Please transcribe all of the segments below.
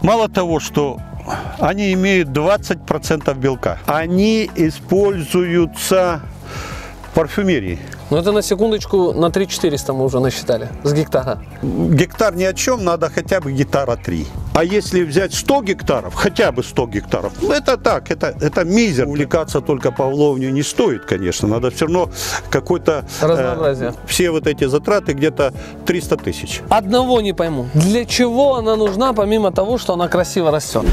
Мало того, что они имеют 20% белка, они используются в парфюмерии. Ну это на секундочку на 3400 мы уже насчитали с гектара. Гектар ни о чем, надо хотя бы гектара 3. А если взять 100 гектаров, хотя бы 100 гектаров, ну это так, это мизер. Увлекаться только павловней не стоит, конечно. Надо все равно какой-то... Разнообразие. Все вот эти затраты где-то 300 тысяч. Одного не пойму. Для чего она нужна, помимо того, что она красиво растет?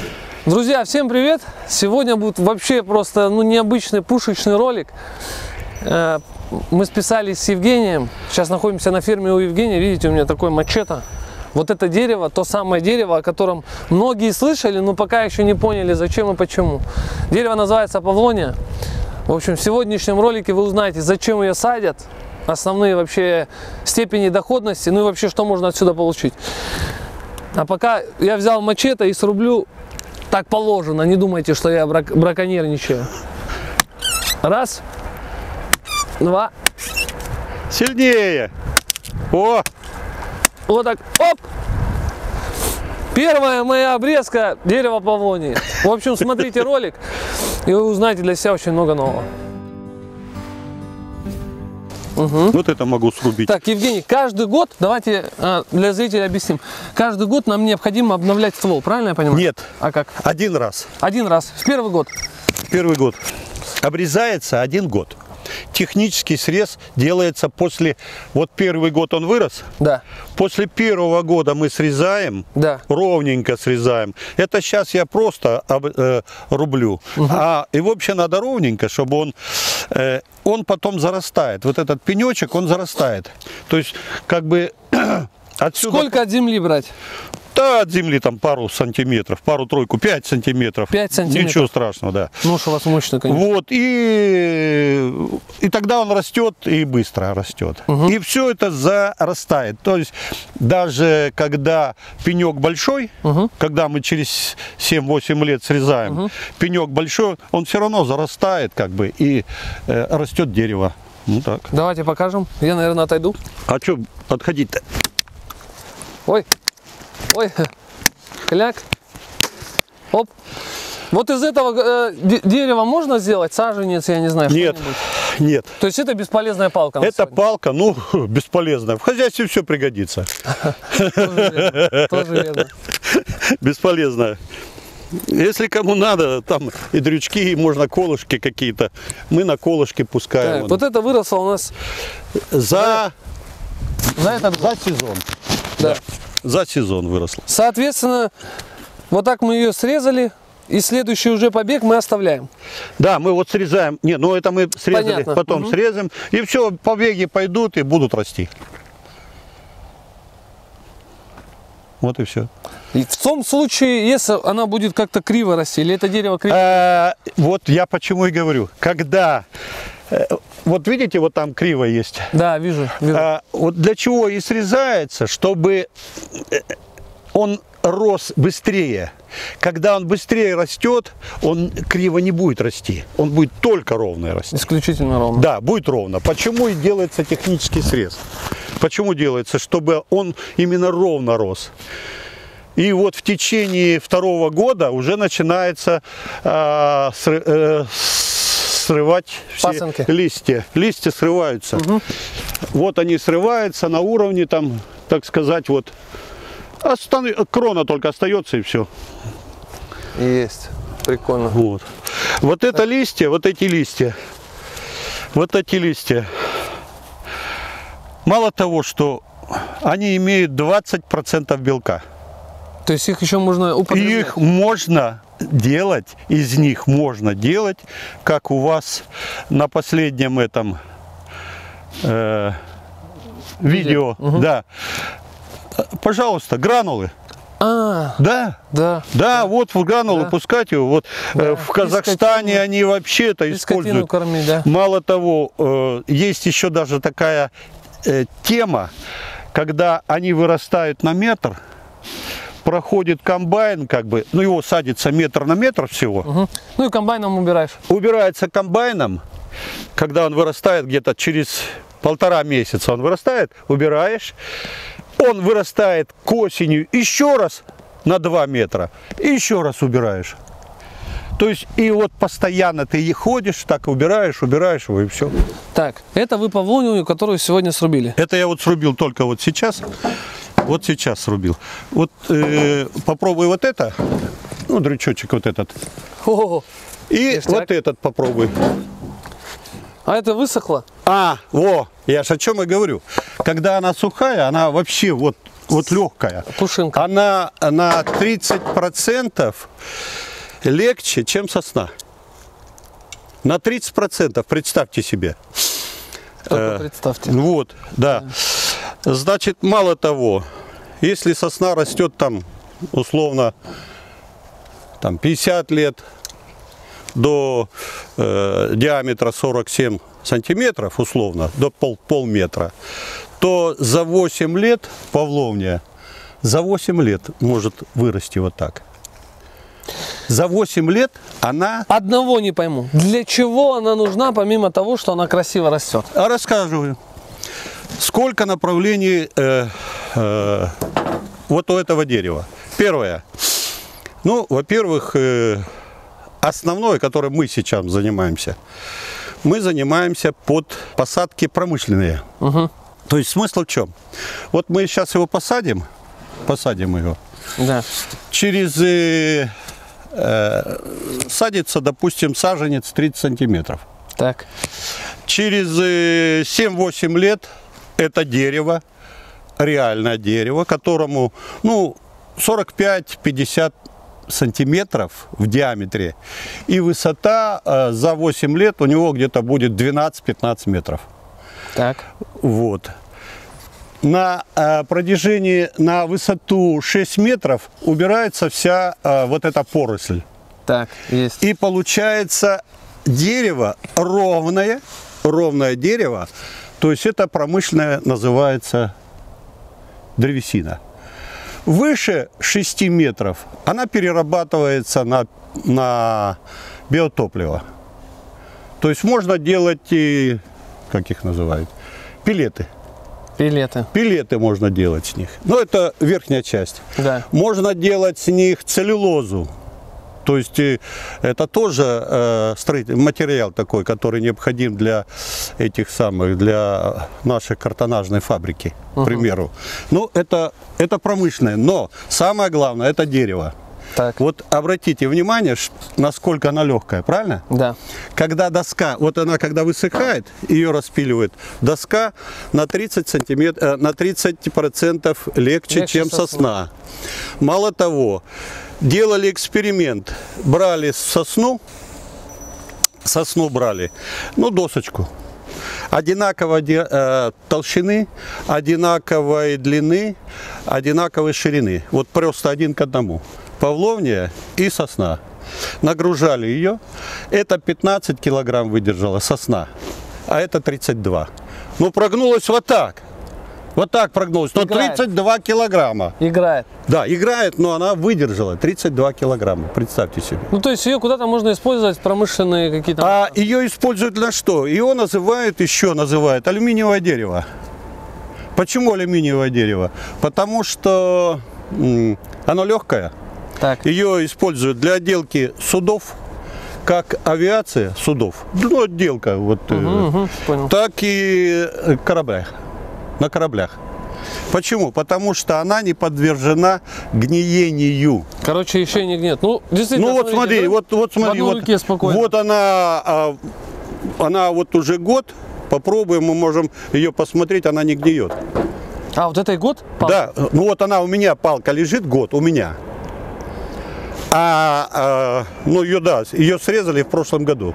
Друзья, всем привет! Сегодня будет вообще просто необычный пушечный ролик. Мы списались с Евгением. Сейчас находимся на ферме у Евгения. Видите, у меня такое мачете. Вот это дерево, то самое дерево, о котором многие слышали, но пока еще не поняли, зачем и почему. Дерево называется павлония. В общем, в сегодняшнем ролике вы узнаете, зачем ее садят, основные вообще степени доходности, ну и вообще, что можно отсюда получить. А пока я взял мачете и срублю так положено. Не думайте, что я браконьерничаю. Раз. Два. Сильнее! О! Вот так. Оп! Первая моя обрезка дерева павлонии. В общем, смотрите ролик, и вы узнаете для себя очень много нового. Угу. Вот это могу срубить. Так, Евгений, каждый год, давайте для зрителей объясним. Каждый год нам необходимо обновлять ствол, правильно я понимаю? Нет. А как? Один раз. Один раз. В первый год. Первый год. Обрезается 1 год. Технический срез делается после... Вот первый год он вырос. Да. После первого года мы срезаем. Да. Ровненько срезаем. Это сейчас я просто рублю. Угу. И вообще надо ровненько, чтобы он потом зарастает. Вот этот пенечек, он зарастает. То есть, как бы... Отсюда... Сколько от земли брать? Да, от земли там пару сантиметров, пару-тройку, 5 сантиметров. 5 сантиметров. Ничего страшного, да. Нож у вас мощный, конечно. Вот, и тогда он растет и быстро растет. Угу. И все это зарастает. То есть даже когда пенек большой, угу, когда мы через 7-8 лет срезаем, угу, пенек большой, он все равно зарастает как бы и растет дерево. Ну так. Давайте покажем. Я, наверное, отойду. А что отходить-то? Ой. Ой, кляк. Оп. Вот из этого дерева можно сделать саженец, я не знаю, нет, нет. То есть это бесполезная палка? Это палка, ну, бесполезная. В хозяйстве все пригодится. Тоже верно. Бесполезная. Если кому надо, там и дрючки, и можно колышки какие-то. Мы на колышки пускаем. Так, вот это выросло у нас за сезон. Да. За сезон выросло. Соответственно, вот так мы ее срезали, и следующий уже побег мы оставляем. Да, мы вот срезаем. Не, ну это мы срезали, понятно, потом угу, срезаем. И все, побеги пойдут и будут расти. Вот и все. И в том случае, если она будет как-то криво расти, или это дерево криво? Вот я почему и говорю. Когда... Вот видите, вот там криво есть. Да, вижу. Вот для чего и срезается, чтобы он рос быстрее. Когда он быстрее растет, он криво не будет расти. Он будет только ровно расти. Исключительно ровно. Да, будет ровно. Почему и делается технический срез? Почему делается? Чтобы он именно ровно рос. И вот в течение 2-го года уже начинается срывать все пасынки, листья. Листья срываются. Угу. Вот они срываются на уровне, там, так сказать, вот. Крона только остается и все. Есть. Прикольно. Вот. Вот это листья, вот эти листья. Вот эти листья. Мало того, что они имеют 20% белка. То есть их еще можно употреблять? Их можно делать, из них можно делать, как у вас на последнем этом видео, угу, да. Пожалуйста, гранулы. Да, вот в гранулы пускать его. Вот в Казахстане они вообще это используют. Кормить, да. Мало того, есть еще даже такая тема, когда они вырастают на метр. Проходит комбайн, как бы, ну его садится метр на метр всего. Угу. Ну и комбайном убираешь. Убирается комбайном, когда он вырастает где-то через 1,5 месяца, он вырастает, убираешь. Он вырастает к осени еще раз на 2 метра и еще раз убираешь. То есть и вот постоянно ты ходишь, так убираешь его и все. Так, это вы павловнию, которую сегодня срубили? Это я вот срубил только вот сейчас. Вот сейчас срубил. Вот попробуй вот это. Ну, дрючочек вот этот. О, И ништяк. вот этот попробуй. а это высохло? Я ж о чем и говорю. Когда она сухая, она вообще вот легкая. Пушинка. Она на 30% легче, чем сосна. На 30%, представьте себе. Только представьте. Вот, да. Значит, мало того, если сосна растет там, условно, там 50 лет до диаметра 47 сантиметров, условно, до полметра, то за 8 лет павловния, за 8 лет может вырасти вот так. За 8 лет она... Одного не пойму. Для чего она нужна, помимо того, что она красиво растет? А рассказываю. Сколько направлений вот у этого дерева. Первое. Ну, во-первых, основное, которым мы сейчас занимаемся, мы занимаемся под посадки промышленные. Угу. То есть смысл в чем? Вот мы сейчас его посадим его. Да. Через садится, допустим, саженец 30 сантиметров. Так. Через 7-8 лет это дерево, реальное дерево, которому 45-50 сантиметров в диаметре. И высота за 8 лет у него где-то будет 12-15 метров. Так. Вот. На продвижении на высоту 6 метров убирается вся вот эта поросль. Так, есть. И получается дерево ровное дерево. То есть это промышленное называется древесина. Выше 6 метров она перерабатывается на биотопливо. То есть можно делать, как их называют, пелеты. Пелеты можно делать с них. Но это верхняя часть. Да. Можно делать с них целлюлозу. То есть это тоже строительный материал такой, который необходим для этих самых, для нашей картонажной фабрики, к примеру. Ну, это промышленное, но самое главное, это дерево. Так. Вот обратите внимание, насколько она легкая, правильно? Да. Когда доска, вот она когда высыхает, ее распиливает, доска на 30% легче, чем сосна. Мало того, делали эксперимент, брали сосну брали, досочку, одинаковой толщины, одинаковой длины, одинаковой ширины, вот просто один к одному. Павловния и сосна. Нагружали ее. Это 15 килограмм выдержала сосна, а это 32. Ну, прогнулась вот так. Вот так прогнулась. Но Играет. 32 килограмма. Играет. Да, играет, но она выдержала 32 килограмма. Представьте себе. Ну, то есть ее куда-то можно использовать в промышленные какие-то... А ее используют для что? Ее называют алюминиевое дерево. Почему алюминиевое дерево? Потому что оно легкое. Так. Ее используют для отделки судов, как авиация судов, отделка, понял. так и на кораблях. Почему? Потому что она не подвержена гниению. Короче, еще не гнет. Ну, действительно. Вот смотри, вот смотри, в одной руке спокойно. вот она вот уже год, попробуем, мы можем ее посмотреть, она не гниет. А, вот это и год? Да, вот она у меня, палка лежит год, у меня. Ее срезали в прошлом году.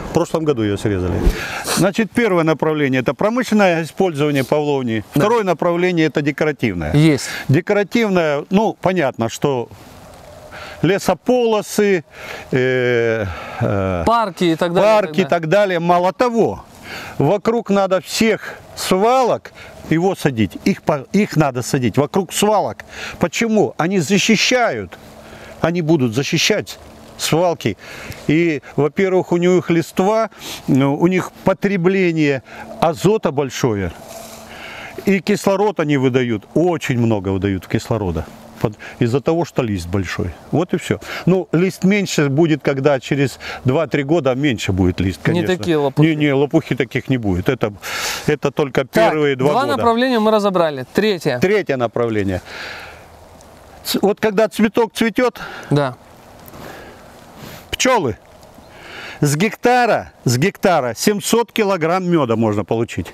В прошлом году ее срезали. Значит, первое направление – это промышленное использование павловнии. Да. Второе направление – это декоративное. Есть. Декоративное, понятно, что лесополосы, Парки и так далее. парки и так далее. Мало того, вокруг надо всех свалок его садить. Их надо садить вокруг свалок. Почему? Они защищают. Они будут защищать свалки. И, во-первых, у них листва, у них потребление азота большое. И кислород они выдают, очень много выдают кислорода. из-за того, что лист большой. Вот и все. Ну, лист меньше будет, когда через 2-3 года меньше будет лист, конечно. Не такие лопухи. Не, лопухи таких не будет. Это только первые 2 года. Два направления мы разобрали. Третье направление. Вот когда цветок цветет, да. Пчелы. С гектара 700 килограмм меда можно получить.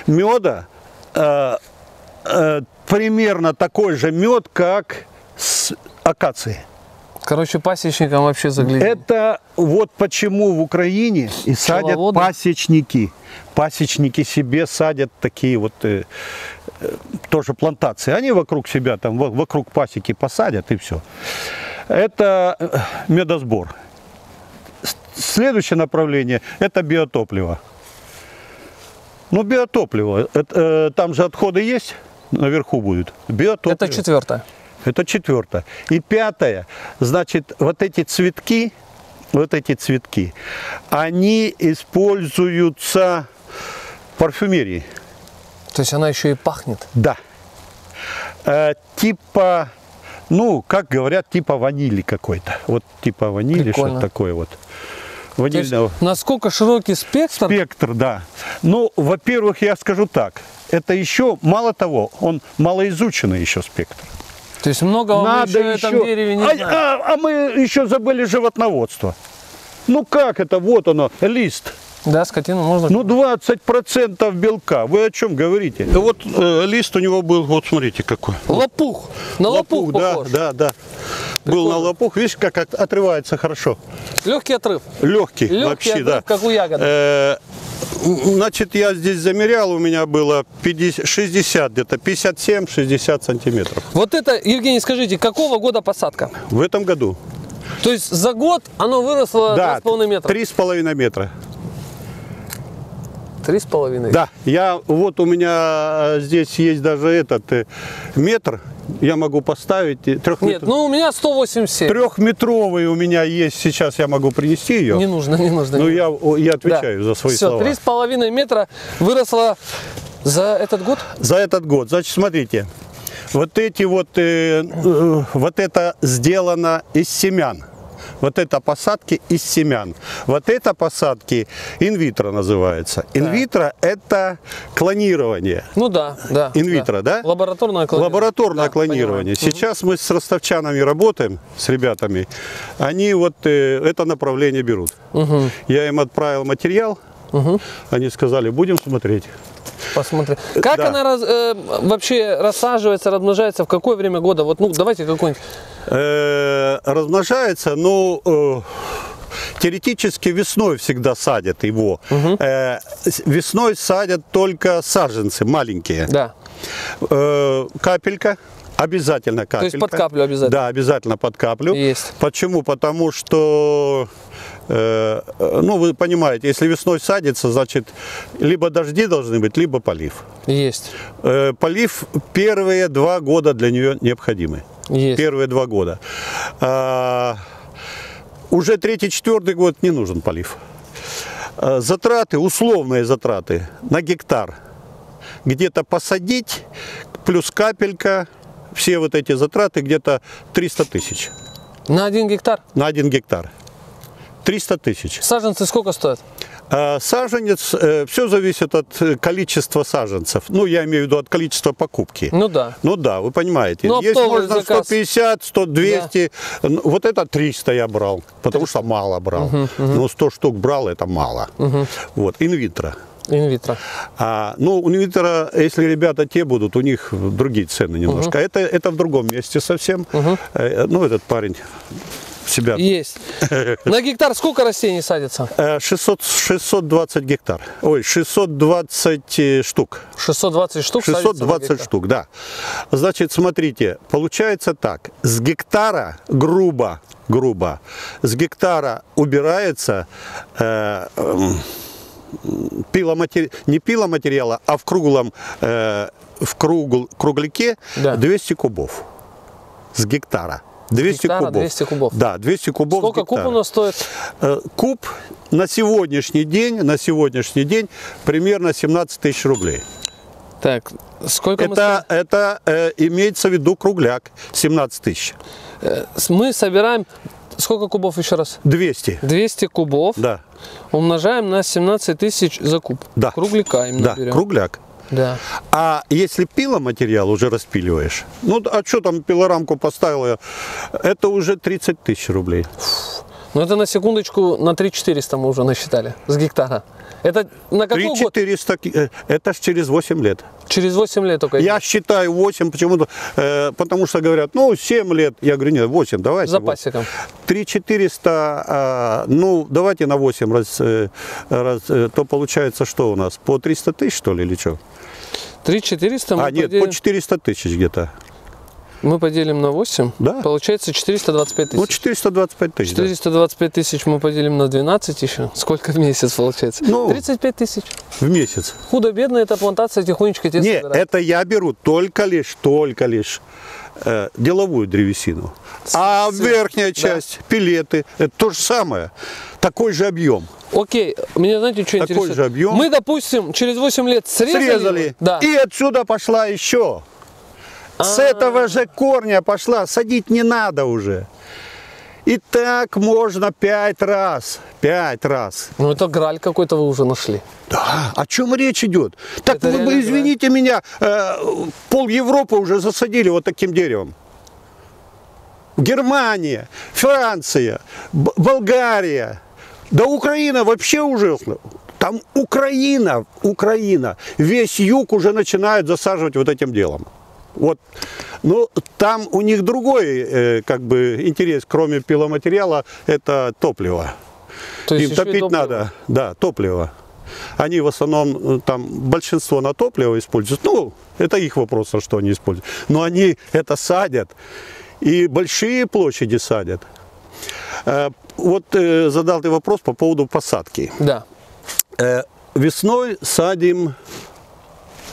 Меда примерно такой же мед, как с акации. Короче, пасечникам вообще заглядеть. Это вот почему в Украине и садят пасечники. Пасечники себе садят такие вот тоже плантации. Они вокруг себя, там, вокруг пасеки посадят и все. Это медосбор. Следующее направление – это биотопливо. Ну, биотопливо. Там же отходы есть, наверху будет. Биотопливо. Это четвертое. Это четвертое. И пятое, значит, вот эти цветки, они используются в парфюмерии. То есть она еще и пахнет? Да. Типа, ну, как говорят, типа ванили какой-то. Вот типа ванили, что-то такое вот. Ванильного. То есть насколько широкий спектр? Спектр, да. Ну, во-первых, я скажу так. Это еще, мало того, он малоизученный еще спектр. То есть многого мы еще в этом дереве не знаем. А мы еще забыли животноводство. Ну как это? Вот оно, лист. Да, скотину можно. Ну 20% белка. Вы о чем говорите? Вот лист у него был, вот смотрите какой. Лопух. На лопух похож. Да. Был на лопух. Видишь, как отрывается хорошо. Легкий отрыв. Легкий вообще, отрыв, да. Как у ягоды. Значит, я здесь замерял, у меня было 60 где-то, 57-60 сантиметров. Вот это, Евгений, скажите, какого года посадка? В этом году. То есть за год оно выросло 2,5 метра? 3,5 метра. 3,5? Да, вот у меня здесь есть даже этот метр, я могу поставить 3-метровый. Нет, ну у меня 187. 3-метровый у меня есть, сейчас я могу принести ее. Не нужно. Ну я отвечаю за свои слова. Все, 3,5 метра выросло за этот год? За этот год. Значит, смотрите, вот эти вот, вот это сделано из семян. Вот это посадки из семян. Вот это посадки инвитро называется. Инвитро это клонирование. Ну да. Инвитро, да? Лабораторное клонирование. Лабораторное клонирование. Понимаю. Сейчас мы с ростовчанами работаем, с ребятами. Они вот это направление берут. Я им отправил материал. Они сказали, будем смотреть. Посмотрим. Как она вообще рассаживается, размножается, в какое время года? Вот, ну, давайте какой-нибудь. Размножается, ну, теоретически весной всегда садят его. Весной садят только саженцы маленькие. Да. Капелька. Обязательно капелька. То есть под каплю обязательно? Да, обязательно под каплю. Есть. Почему? Потому что, ну, вы понимаете, если весной садится, значит, либо дожди должны быть, либо полив. Есть. Полив первые 2 года для нее необходимы. Есть. Первые 2 года. Уже 3-4 год не нужен полив. Затраты, условные затраты на гектар. Где-то посадить, плюс капелька, все вот эти затраты где-то 300 тысяч. На 1 гектар? На 1 гектар. 300 тысяч. Саженцы сколько стоят? Саженец, все зависит от количества саженцев. Ну, я имею в виду от количества покупки. Ну да. Ну да, вы понимаете. Ну, есть можно заказ. 150, 100, 200. Да. Вот это 300 я брал, потому что мало брал. Но 100 штук брал, это мало. Вот, инвитро. Инвитро. Ну, инвитро, если ребята те будут, у них другие цены немножко. Это в другом месте совсем. Ну, этот парень себя... Есть. На гектар сколько растений садится? 620 гектар. Ой, 620 штук. 620 штук 620 штук, да. Значит, смотрите, получается так. С гектара, грубо, с гектара убирается... не пиломатериала, а в кругляке 200 кубов с гектара. 200 кубов. 200 кубов. Да, 200 кубов. Сколько куб у нас стоит? Куб на сегодняшний день примерно 17 тысяч рублей. Так, сколько Это имеется в виду кругляк, 17 тысяч. мы собираем... Сколько кубов еще раз? 200. 200 кубов. Да. Умножаем на 17 тысяч за куб. Да. Кругляка именно Да, берем. кругляк. Да. А если пиломатериал уже распиливаешь, ну а что там пилорамку поставил, это уже 30 тысяч рублей. Ну это на секундочку на 3400 мы уже насчитали с гектара. Это на какой год? 3400, это ж через 8 лет. Через 8 лет только. Я считаю 8 почему-то, потому что говорят, ну 7 лет. Я говорю, нет, 8, давайте. За пасеком. 3400, ну давайте на 8 то получается что у нас, по 300 тысяч что ли или что? 3400 мы нет, поделим... по 400 тысяч где-то. Мы поделим на 8, Да. Получается 425 тысяч. Ну 425 тысяч. 425 тысяч мы поделим на 12 еще. Сколько в месяц получается? Ну, 35 тысяч. В месяц. Худо-бедно эта плантация тихонечко тебе Нет, собирает. это я беру только лишь деловую древесину. А верхняя часть, пилеты, это то же самое. Такой же объем. Окей, меня знаете, что Такой интересует? же объем. Мы, допустим, через 8 лет срезали. Да. И отсюда пошла еще. С этого же корня пошла, садить не надо уже. И так можно 5 раз. 5 раз. Ну это граль какой-то вы уже нашли. Да, о чем речь идет? Так Это вы бы, реально извините меня, пол Европы уже засадили вот таким деревом. Германия, Франция, Болгария, да Украина вообще ужасно. Там Украина, весь юг уже начинают засаживать вот этим делом. Вот, ну там у них другой, как бы, интерес, кроме пиломатериала, это топливо. То есть им топить надо, да, топливо. Они в основном, там, большинство на топливо используют. Ну, это их вопрос, что они используют. Но они это садят. И большие площади садят. Вот задал ты вопрос по поводу посадки. Да. Весной садим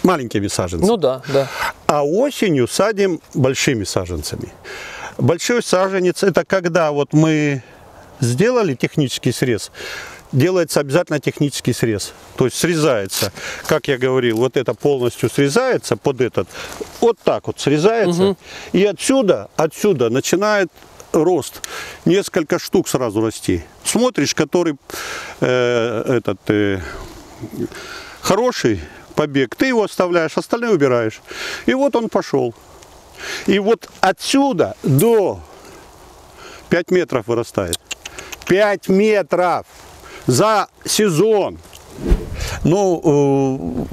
маленькими саженцами. Ну да, да. А осенью садим большими саженцами. Большой саженец — это когда вот мы сделали технический срез, делается обязательно технический срез. То есть срезается, как я говорил, вот это полностью срезается под этот, вот так вот срезается. И отсюда начинает рост. Несколько штук сразу расти. Смотришь, который хороший побег, ты его оставляешь, остальные убираешь. И вот он пошел. И вот отсюда до 5 метров вырастает. 5 метров за сезон. Ну,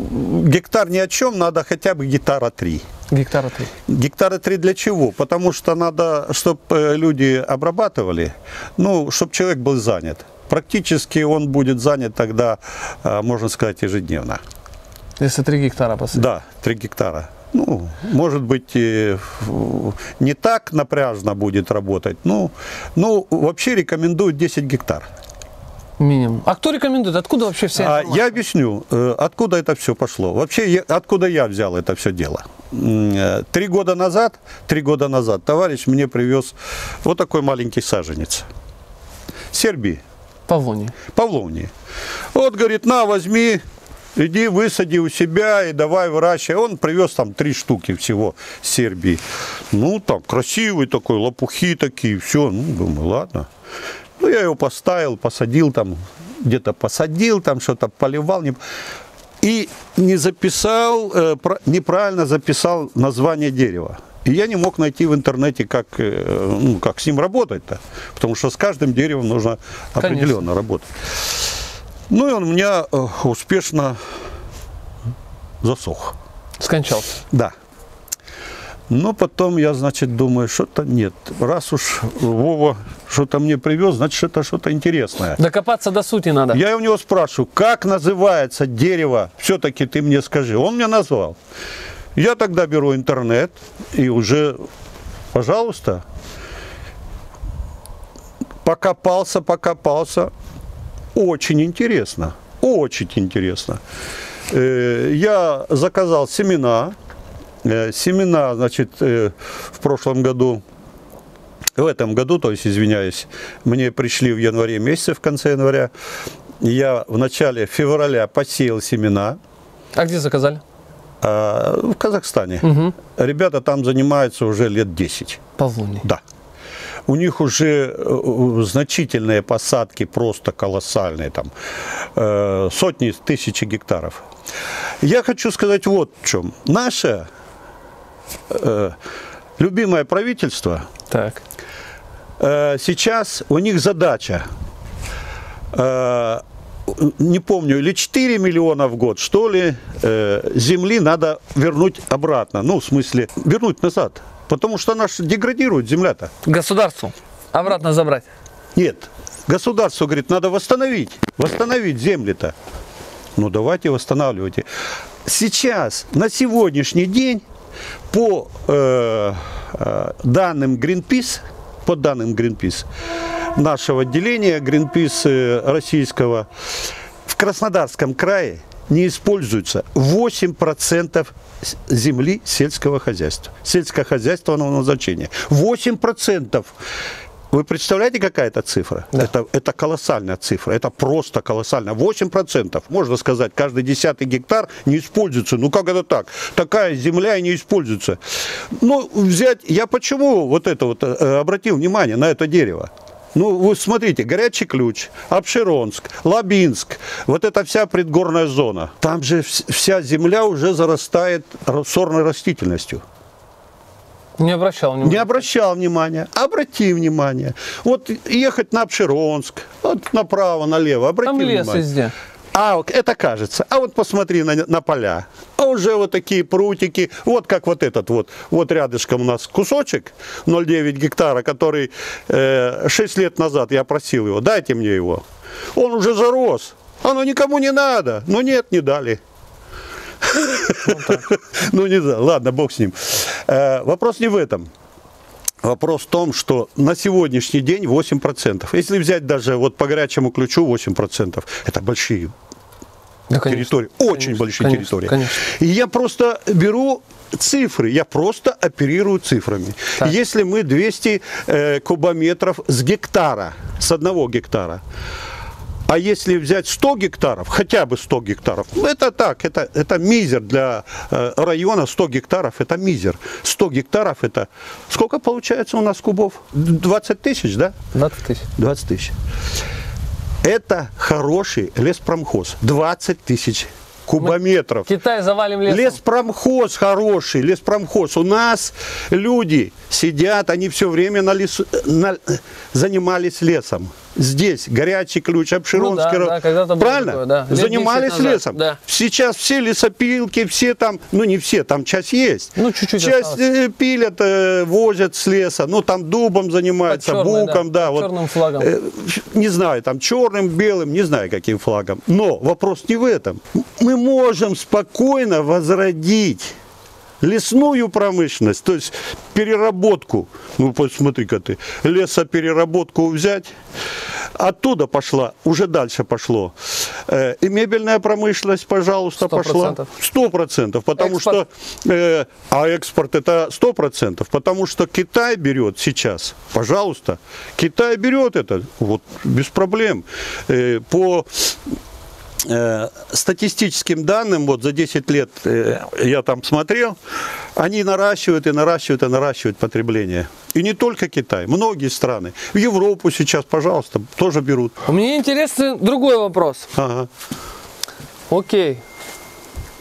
гектар ни о чем, надо хотя бы гектара 3. Гектара 3. Гектара 3 для чего? Потому что надо, чтобы люди обрабатывали, ну, чтобы человек был занят. Практически он будет занят тогда, можно сказать, ежедневно. Если 3 гектара посадить. Да, 3 гектара. Ну, может быть, не так напряжно будет работать. Ну, вообще рекомендуют 10 гектар. Минимум. А кто рекомендует? Откуда вообще вся информация? Я объясню, откуда это все пошло. Вообще, откуда я взял это все дело. 3 года назад товарищ мне привез вот такой маленький саженец. Сербии. Павловнии. Вот, говорит, на, возьми, иди высади у себя и давай выращивай. Он привез там 3 штуки всего с Сербии. Ну, там красивый такой, лопухи такие, все. Ну, думаю, ладно. Ну, я его поставил, посадил там, где-то посадил, там что-то поливал. И не записал, неправильно записал название дерева. И я не мог найти в интернете, как с ним работать-то. Потому что с каждым деревом нужно определенно работать. Ну, и он у меня успешно засох. Скончался. Да. Но потом я, значит, думаю, что-то нет. Раз уж Вова что-то мне привез, значит, это что-то интересное. Докопаться до сути надо. Я у него спрашиваю, как называется дерево, все-таки ты мне скажи. Он мне назвал. Я тогда беру интернет и уже, пожалуйста, покопался. Очень интересно. Я заказал семена. Значит, в этом году, то есть, извиняюсь, мне пришли в январе месяце, в конце января. Я в начале февраля посеял семена. А где заказали? В Казахстане. Ребята там занимаются уже лет 10. Павлуний. Да. У них уже значительные посадки, просто колоссальные, там сотни, тысячи гектаров. Я хочу сказать вот в чем. Наше любимое правительство, Так. сейчас у них задача, не помню, или 4 миллиона в год, что ли, земли надо вернуть обратно. Ну, в смысле, вернуть назад. Потому что она деградирует, земля-то. Государству обратно забрать. Нет, государство говорит, надо восстановить земли-то. Ну, давайте восстанавливайте. Сейчас, на сегодняшний день, по данным Greenpeace, нашего отделения Greenpeace российского, в Краснодарском крае не используется 8% земли сельского хозяйства, сельскохозяйственного назначения. 8%. Вы представляете, какая это цифра? Да. Это колоссальная цифра, это просто колоссально. 8%, можно сказать, каждый 10-й гектар не используется. Ну как это так? Такая земля и не используется. Ну, взять, я почему вот это вот обратил внимание на это дерево? Ну, вы смотрите, Горячий Ключ, Апшеронск, Лабинск, вот эта вся предгорная зона. Там же вся земля уже зарастает сорной растительностью. Не обращал внимания. Не обращал внимания. Обрати внимание. Вот ехать на Апшеронск, вот направо, налево, обрати Там внимание. лес везде. А это кажется. А вот посмотри на поля. А уже вот такие прутики. Вот как вот этот вот. Вот рядышком у нас кусочек 0,9 гектара, который 6 лет назад я просил его. Дайте мне его. Он уже зарос. Оно никому не надо. Но нет, не дали. Ну не знаю. Ладно, бог с ним. Вопрос не в этом. Вопрос в том, что на сегодняшний день 8%. Если взять даже вот по Горячему Ключу 8%, это большие территории, очень большие территории. Конечно. И я просто беру цифры, я просто оперирую цифрами. Так. Если мы 200 кубометров с гектара, с 1 гектара, а если взять 100 гектаров, хотя бы 100 гектаров, это так, это мизер для района, 100 гектаров, это мизер. 100 гектаров это, сколько получается у нас кубов? 20 тысяч, да? 20 тысяч. 20 тысяч. Это хороший леспромхоз, 20 тысяч кубометров. Китай завалим лесом. Леспромхоз хороший, леспромхоз. У нас люди сидят, они все время занимались лесом. Здесь Горячий Ключ, Апшеронский, да, когда-то было правильно? такое, да. Занимались 10 назад, лесом. да. Сейчас все лесопилки, все там, ну не все, там часть есть. Ну, чуть-чуть часть осталось. пилят, возят с леса, ну там дубом занимаются, черной, буком, да. Вот, черным флагом. не знаю, там черным, белым, не знаю каким флагом. Но вопрос не в этом. Мы можем спокойно возродить лесную промышленность, то есть переработку. Ну, посмотри-ка ты, лесопереработку взять, оттуда пошла, уже дальше пошло. И мебельная промышленность, пожалуйста, 100%. пошла. 100%, потому экспорт. что, а экспорт это 100%, потому что Китай берет сейчас, пожалуйста, Китай берет это, вот, без проблем. По статистическим данным, вот за 10 лет я там смотрел, они наращивают и наращивают и наращивают потребление. И не только Китай, многие страны. В Европу сейчас, пожалуйста, тоже берут. У меня интересный другой вопрос. Ага. Окей.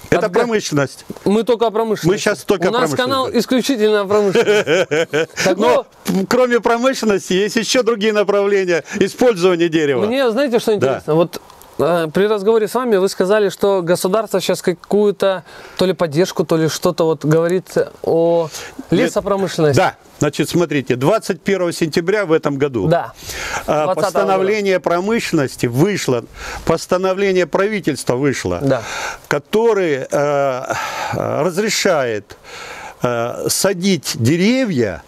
Это промышленность. Мы только о промышленности. Мы сейчас только У нас промышленность. канал исключительно о промышленности. Но кроме промышленности есть еще другие направления использования дерева. Мне, знаете, что интересно? Да. Вот при разговоре с вами вы сказали, что государство сейчас какую-то то ли поддержку, то ли что-то вот говорит о лесопромышленности. Да, значит, смотрите, 21 сентября в этом году Да. постановление промышленности вышло, постановление правительства вышло, Да. которое разрешает садить деревья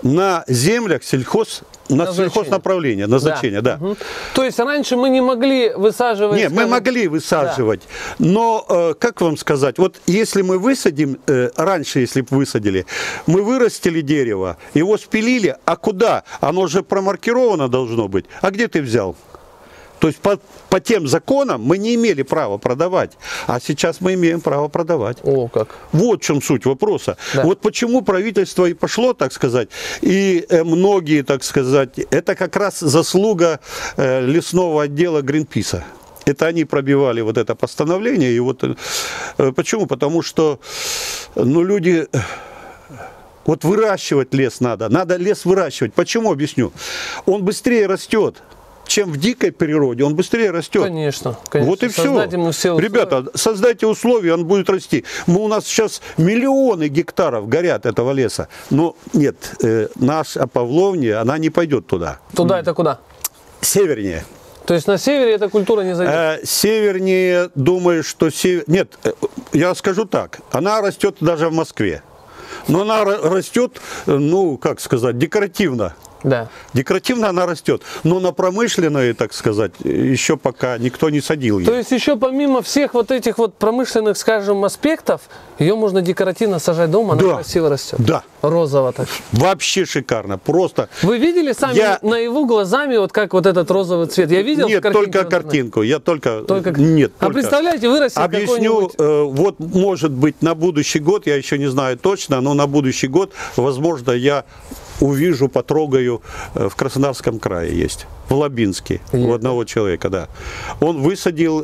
на землях сельхознаправления, назначения, да. Угу. То есть раньше мы не могли высаживать... Нет, мы могли высаживать, но, как вам сказать, вот если мы высадим, раньше, если бы высадили, мы вырастили дерево, его спилили, а куда? Оно же промаркировано должно быть. А где ты взял? То есть по тем законам мы не имели права продавать, а сейчас мы имеем право продавать. О, как. Вот в чем суть вопроса. Да. Вот почему правительство и пошло, так сказать, и многие, так сказать, это как раз заслуга лесного отдела Гринписа. Это они пробивали вот это постановление. И вот почему? Потому что люди... Вот выращивать лес надо. Надо лес выращивать. Почему? Объясню. Он быстрее растет, чем в дикой природе. Он быстрее растет. Конечно, конечно. Вот и все. Все Ребята, создайте условия, он будет расти. У нас сейчас миллионы гектаров горят этого леса. Но нет, наша Павловня, она не пойдет туда. Туда это куда? Севернее. То есть на севере эта культура не зайдет? Севернее, думаю, что... Нет, я скажу так. Она растет даже в Москве. Но она растет, ну, как сказать, декоративно. Да. Декоративно она растет. Но на промышленной, так сказать, еще пока никто не садил ее. То есть еще помимо всех вот этих вот промышленных, скажем, аспектов, ее можно декоративно сажать дома, она красиво растет. Да. Розово так. Вообще шикарно. Просто. Вы видели сами наяву глазами, вот как вот этот розовый цвет? Я видел. Нет, только картинку. Я только. Нет. А представляете, вырастет объясню, вот может быть на будущий год, я еще не знаю точно, но на будущий год, возможно, я увижу, потрогаю, в Краснодарском крае есть, в Лабинске, у одного человека, да. Он высадил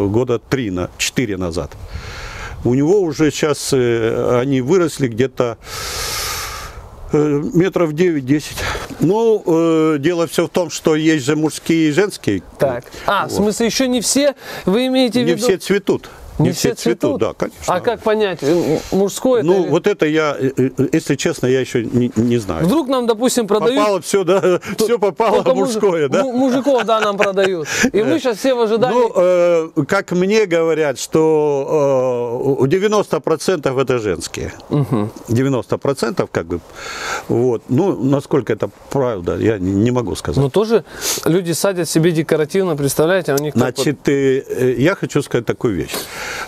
года 3-4 назад. У него уже сейчас они выросли где-то метров 9-10. Ну, дело все в том, что есть же мужские и женские. Так. В смысле, еще не все, вы имеете в виду? Не все цветут. Не все цветут? Да, конечно. А как понять, мужское? Ну, вот это я, если честно, я еще не знаю. Вдруг нам, допустим, продают... Попало все, да, все попало в мужское, да? Мужиков, да, нам продают. И мы сейчас все в ожидании... Ну, как мне говорят, что 90% это женские. 90% как бы. Вот. Ну, насколько это правда, я не могу сказать. Но тоже люди садят себе декоративно, представляете, а у них... Значит, я хочу сказать такую вещь.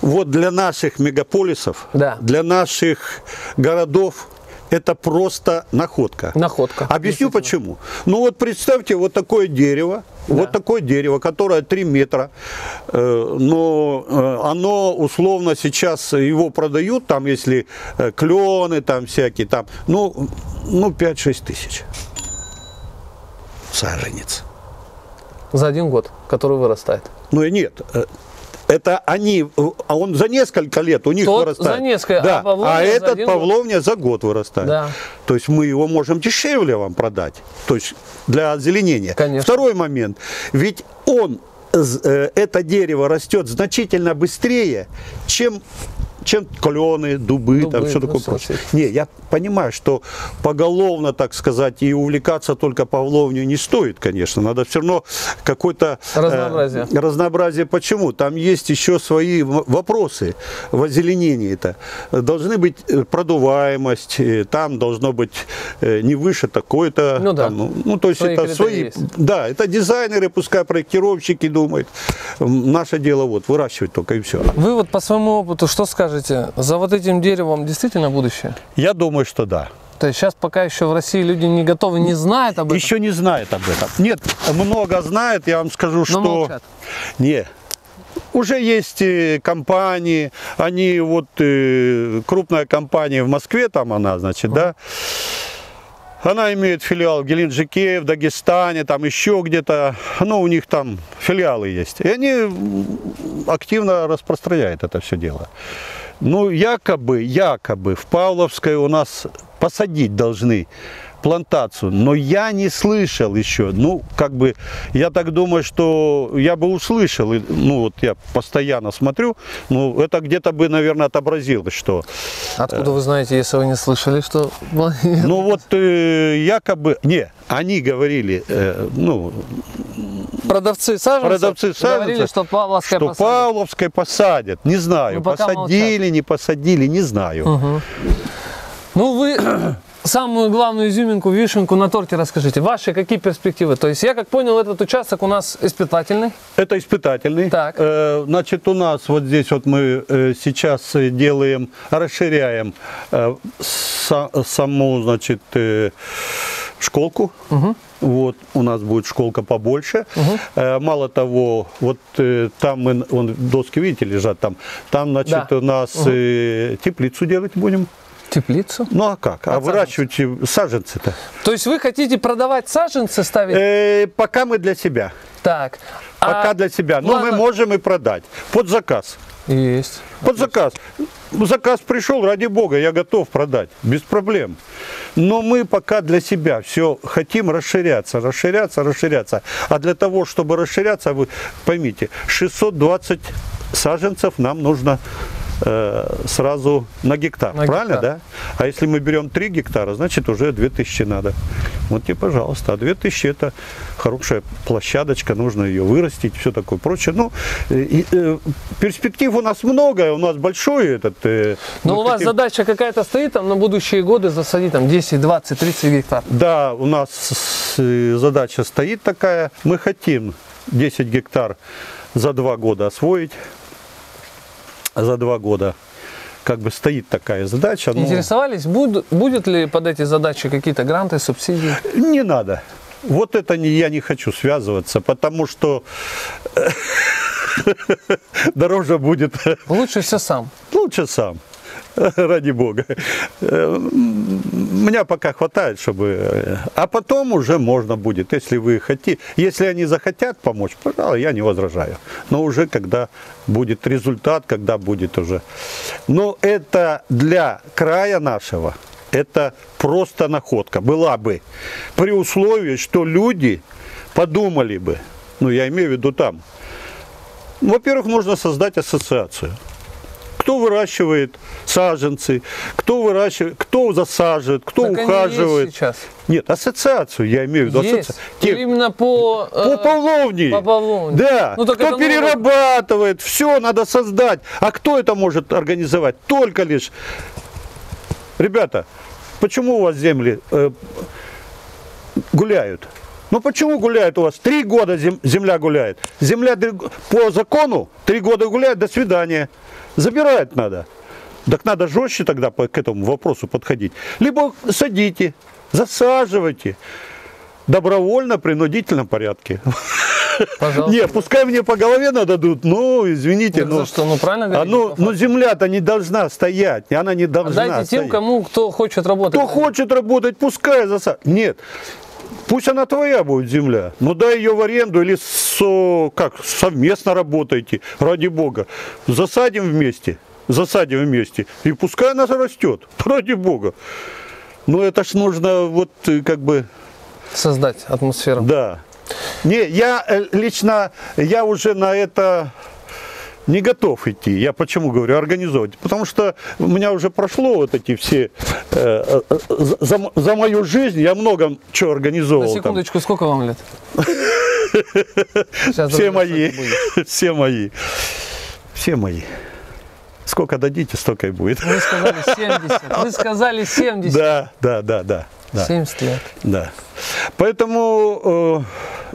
Вот для наших мегаполисов, для наших городов это просто находка. Находка. Объясню почему. Ну вот представьте вот такое дерево, которое 3 метра, но оно условно сейчас его продают, там если клены там всякие, там, ну 5-6 тысяч саженец. За 1 год, который вырастает. Ну и нет. Это они, а он за несколько лет у них вырастает. За несколько, да. А этот Павловня за год вырастает. Да. То есть мы его можем дешевле вам продать. То есть для озеленения. Конечно. Второй момент. Ведь это дерево растет значительно быстрее, чем клены, дубы, там все такое прочее. Не, я понимаю, что поголовно, так сказать, и увлекаться только Павловней не стоит, конечно. Надо все равно какое-то разнообразие. Почему? Там есть еще свои вопросы в озеленении-то. Должны быть продуваемость, там должно быть не выше такой-то. Ну да. Ну, то есть это свои. Да, это дизайнеры, пускай проектировщики думают. Наше дело вот выращивать только и все. Вы вот по своему опыту что скажете? За вот этим деревом действительно будущее? Я думаю, что да. То есть сейчас пока еще в России люди не готовы, не знают об этом? Еще не знают об этом. Нет, много знают, я вам скажу, что... молчат. Нет. Уже есть компании, они вот, крупная компания в Москве, там она, значит, да, она имеет филиал в Геленджике, в Дагестане, там еще где-то, ну, у них там филиалы есть. И они активно распространяют это все дело. Ну, якобы в Павловской у нас посадить должны плантацию, но я не слышал еще. Ну, как бы, я так думаю, что я бы услышал, ну, вот я постоянно смотрю, ну, это где-то бы, наверное, отобразилось, что... Откуда вы знаете, если вы не слышали, что... Ну, вот якобы... Не, они говорили, ну... Продавцы саженцев говорили, что Павловской посадят. Не знаю, посадили, не посадили, не знаю. Угу. Ну, вы... Самую главную изюминку, вишенку на торте расскажите. Ваши какие перспективы? То есть я как понял, этот участок у нас испытательный? Это испытательный. Так. Значит, у нас вот здесь вот мы сейчас делаем, расширяем саму, значит, школку. Вот, у нас будет школка побольше. Мало того, вот там мы, вон, доски, видите, лежат там. Там, значит, у нас теплицу делать будем. Теплицу? Ну а как? А выращивать саженцы-то. То есть вы хотите продавать саженцы, ставить? Пока мы для себя. Так. Пока для себя. Но мы можем и продать. Под заказ. Есть. Под заказ. Заказ пришел, ради бога, я готов продать. Без проблем. Но мы пока для себя все хотим расширяться. А для того, чтобы расширяться, вы поймите, 620 саженцев нам нужно сразу на гектар. Правильно, да? А если мы берем 3 гектара, значит уже 2000 надо. Вот тебе, пожалуйста. А 2000 это хорошая площадочка, нужно ее вырастить, все такое прочее. Ну, перспектив у нас много, у нас большой этот... Но у вас задача какая-то стоит там на будущие годы засадить там 10, 20, 30 гектар? Да, у нас задача стоит такая. Мы хотим 10 гектар за 2 года освоить. За 2 года как бы стоит такая задача. Интересовались, будет ли под эти задачи какие-то гранты, субсидии? Не надо. Вот это я не хочу связываться, потому что дороже будет. Лучше все сам. Лучше сам. Ради бога. Меня пока хватает, чтобы... А потом уже можно будет, если вы хотите. Если они захотят помочь, пожалуйста, я не возражаю. Но уже когда будет результат, когда будет уже... Но это для края нашего, это просто находка. Была бы. При условии, что люди подумали бы. Ну, я имею в виду там. Во-первых, нужно создать ассоциацию. Кто выращивает саженцы, кто выращивает, кто засаживает, кто так ухаживает. Сейчас. Нет, ассоциацию, я имею в виду. Или именно по Павловне. По Павловне. Да. Ну, кто перерабатывает, все надо создать. А кто это может организовать? Только лишь. Ребята, почему у вас земли гуляют? Ну почему гуляет у вас? 3 года земля гуляет. Земля по закону 3 года гуляет, до свидания. Забирать надо. Так надо жестче тогда к этому вопросу подходить. Либо садите, засаживайте. Добровольно, принудительном порядке. Пожалуйста. Не, пускай мне по голове нададут, ну, извините. Так за что? Ну, правильно говорите? Ну, земля-то не должна стоять, она не должна стоять. Дайте тем, кто хочет работать. Кто хочет работать, пускай засаживает. Нет. Пусть она твоя будет земля, но дай ее в аренду или совместно работайте, ради бога. Засадим вместе, и пускай она растет, ради бога. Но это ж нужно вот как бы... Создать атмосферу. Да. Не, я лично, я уже на это... Не готов идти. Я почему говорю организовать? Потому что у меня уже прошло вот эти все... за мою жизнь я много чего организовал. На секундочку, там. Сколько вам лет? Все мои. Все мои. Все мои. Сколько дадите, столько и будет. Вы сказали 70. Вы сказали 70. Да. 70 лет. Да. Поэтому,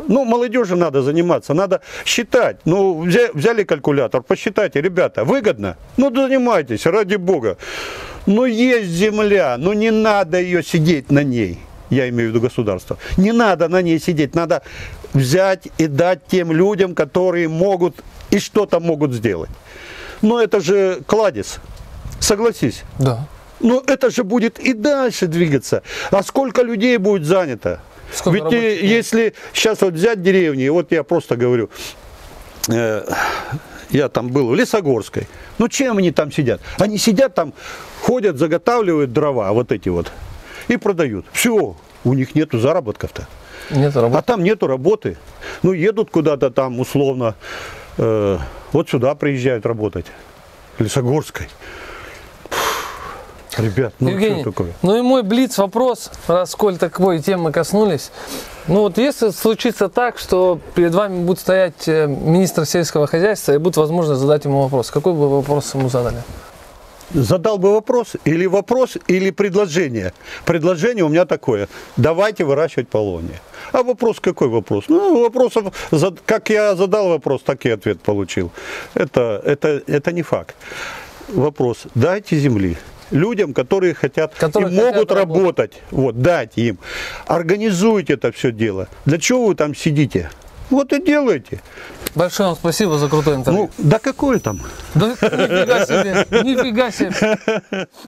ну, молодежи надо заниматься, надо считать. Ну, взяли калькулятор, посчитайте, ребята, выгодно? Ну, занимайтесь, ради бога. Ну, есть земля, ну, не надо ее сидеть на ней. Я имею в виду государство. Не надо на ней сидеть, надо взять и дать тем людям, которые могут и что-то могут сделать. Но это же кладезь, согласись. Да. Но это же будет и дальше двигаться. А сколько людей будет занято? Сколько ведь если сейчас вот взять деревни, вот я просто говорю, я там был в Лесогорской. Ну чем они там сидят? Они сидят там, ходят, заготавливают дрова, вот эти вот, и продают. Все, у них нету заработков-то. Нету работы. А там нету работы. Ну едут куда-то там условно, вот сюда приезжают работать, в Лесогорской. Ребят, ну Евгений, что такое? Ну и мой блиц-вопрос, раз сколь такой темы коснулись. Ну вот если случится так, что перед вами будет стоять министр сельского хозяйства и будет возможность задать ему вопрос, какой бы вы вопрос ему задали? Задал бы вопрос или предложение. Предложение у меня такое: давайте выращивать полония. А вопрос какой вопрос? Ну, вопросов, как я задал вопрос, так и ответ получил. Это не факт. Вопрос: дайте земли. людям, которые хотят Которые и могут хотят работать. Вот, дать им. Организуйте это все дело. Для чего вы там сидите? Вот и делайте. Большое вам спасибо за крутое интервью. Ну, да какое там? Да нифига себе, нифига себе.